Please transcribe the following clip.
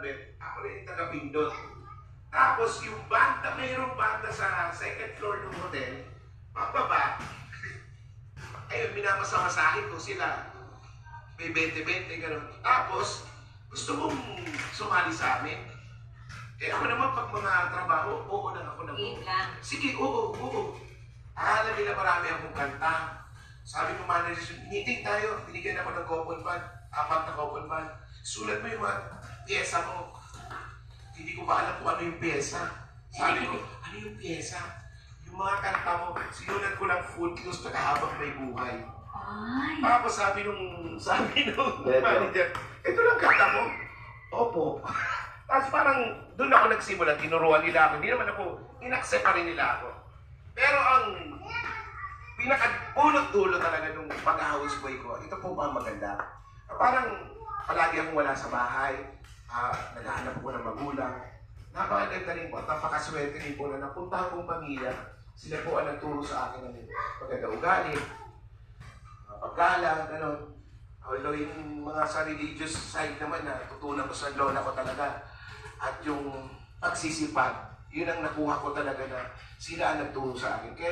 Bet, ako rin yung taga-Pindot. Tapos yung banda, mayroong banda sa second floor ng hotel, pababa. Ayun, minamasa-masahin ko sila. May 20-20, gano'n. Tapos, gusto mong sumali sa amin. Eh ako naman pag mga trabaho, oo lang ako na Game lang. Sige, oo. Alam nila marami akong kanta. Sabi ko manager, meeting tayo. Binigyan ako ng coupon band. 4 na coupon band. Sulat mo yung mga pyesa mo. Hindi ko pa alam kung ano yung pyesa. Sabi ko, ano yung pyesa? Yung mga kanta mo, sinulat ko lang Footloose na kahabang may buhay. Ay. Tapos sabi nung manager, ito lang kanta mo? Opo. Tapos parang doon ako nagsimula, tinuruan nila ako. Hindi naman ako, inaccept pa rin nila ako. Pero ang pinaka-ulot-dulo talaga nung pag-houseboy ko, ito po ba maganda? Parang palagi akong wala sa bahay, naghahanap ko ng magulang. Napakaganda rin po at napakaswerte rin po na napunta akong pamilya. Sila po ang nagturo sa akin ng pagkakaugali, paggalang, gano'n. Although yung mga sa religious side naman na tutunan ko sa lola ko talaga at yung pagsisipag, yun ang nakuha ko talaga na sila ang nagturo sa akin. Kaya